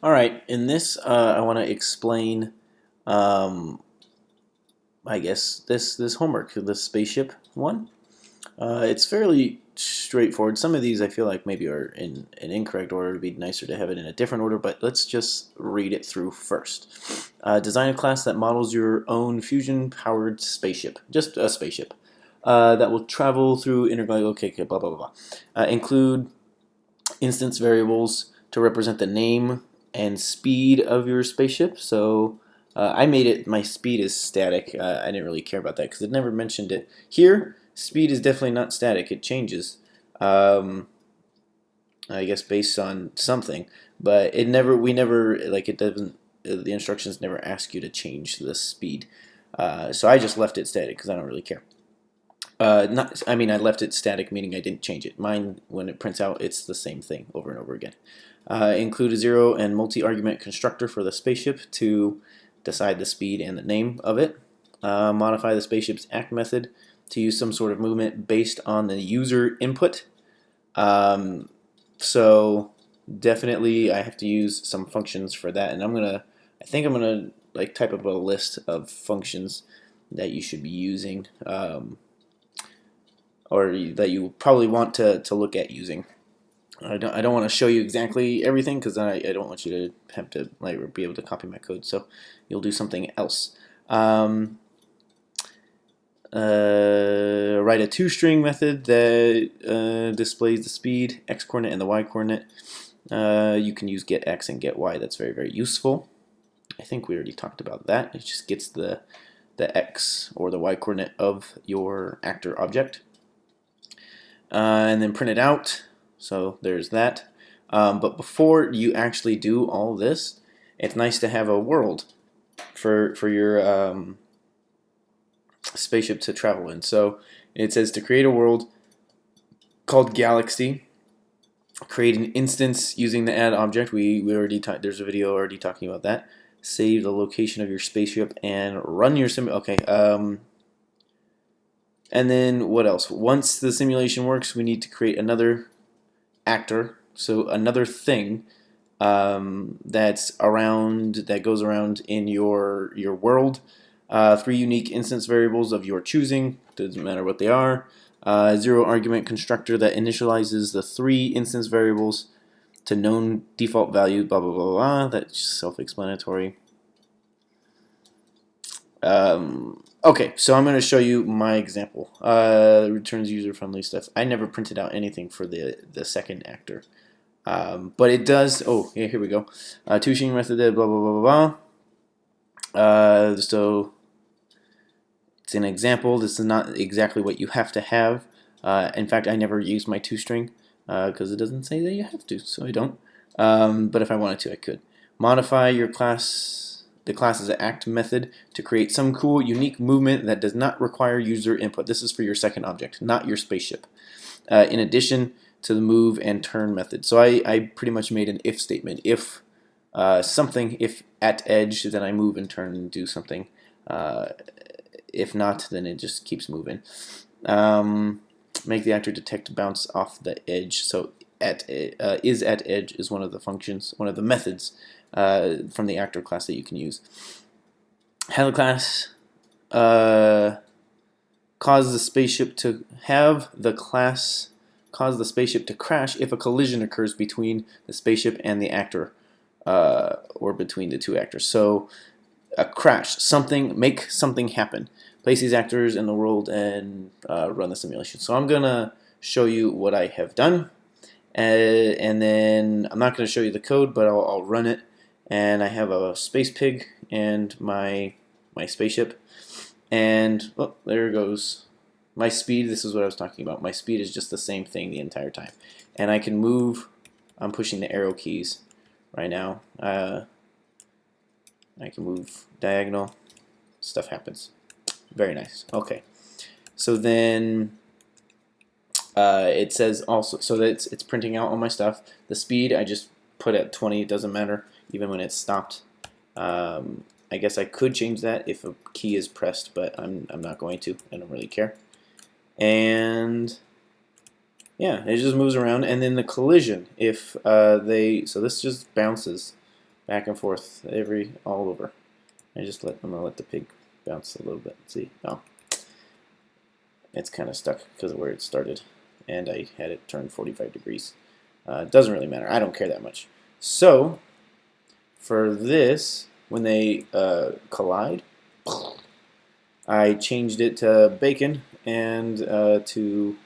All right, in this, I want to explain, um, I guess this homework, the spaceship one. It's fairly straightforward. Some of these I feel like maybe are in an incorrect order. It'd be nicer to have it in a different order, but let's just read it through first. Design a class that models your own fusion-powered spaceship, just a spaceship, that will travel through intergalactic. Okay, blah blah blah blah. Include instance variables to represent the name and speed of your spaceship. So I made it, my speed is static. I didn't really care about that because it never mentioned it. Here, speed is definitely not static. It changes, um, I guess based on something. But we never, like it doesn't, the instructions never ask you to change the speed. So I just left it static because I don't really care. Not, I mean, I left it static, meaning I didn't change it. Mine, when it prints out, it's the same thing over and over again. Include a zero and multi-argument constructor for the spaceship to decide the speed and the name of it. Modify the spaceship's act method to use some sort of movement based on the user input. So definitely I have to use some functions for that, and I think I'm gonna like type up a list of functions that you should be using. Or that you probably want to look at using. I don't want to show you exactly everything because I don't want you to have to like be able to copy my code. So you'll do something else. Write a toString method that displays the speed, x coordinate, and the y coordinate. You can use get x and get y. That's very, very useful. I think we already talked about that. It just gets the x or the y coordinate of your actor object. And then print it out. So there's that. But before you actually do all this, it's nice to have a world for your spaceship to travel in. So it says to create a world called Galaxy. Create an instance using the add object. We already there's a video already talking about that. Save the location of your spaceship and run your sim. Okay. And then what else? Once the simulation works, we need to create another actor, so another thing that goes around in your world. 3 unique instance variables of your choosing. Doesn't matter what they are. Zero argument constructor that initializes the 3 instance variables to known default value. Blah blah blah blah. That's self-explanatory. Okay, so I'm going to show you my example. Returns user-friendly stuff. I never printed out anything for the second actor. But it does, oh, yeah, here we go. Toshing method, blah, blah, blah, blah, blah. So it's an example. This is not exactly what you have to have. In fact, I never use my toString because it doesn't say that you have to, so I don't. But if I wanted to, I could. Modify your the class's act method to create some cool, unique movement that does not require user input. This is for your second object, not your spaceship. In addition to the move and turn method. So I pretty much made an if statement. If something, if at edge, then I move and turn and do something. If not, then it just keeps moving. Make the actor detect bounce off the edge. So is at edge is one of the functions, one of the methods from the actor class that you can use. Have the class cause the spaceship to crash if a collision occurs between the spaceship and the actor, or between the two actors. So a crash, make something happen. Place these actors in the world and run the simulation. So I'm gonna show you what I have done, and then I'm not gonna show you the code, but I'll run it. And I have a space pig and my spaceship, and oh, there goes my speed. This is what I was talking about. My speed is just the same thing the entire time, and I can move. I'm pushing the arrow keys right now. I can move diagonal. Stuff happens. Very nice. Okay, so then it says also, so that it's printing out all my stuff. The speed I just put at 20. It doesn't matter even when it's stopped. I guess I could change that if a key is pressed, but I'm not going to. I don't really care. And yeah, it just moves around. And then the collision, if so this just bounces back and forth all over. I'm gonna let the pig bounce a little bit. See, oh, it's kind of stuck because of where it started, and I had it turned 45 degrees. It doesn't really matter. I don't care that much. So for this, when they collide, I changed it to bacon and to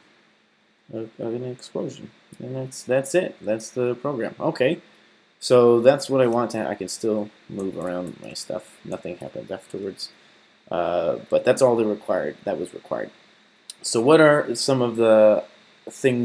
an explosion, and that's it. That's the program. Okay, so that's what I want to. I can still move around my stuff. Nothing happens afterwards, but that's all that was required. So what are some of the things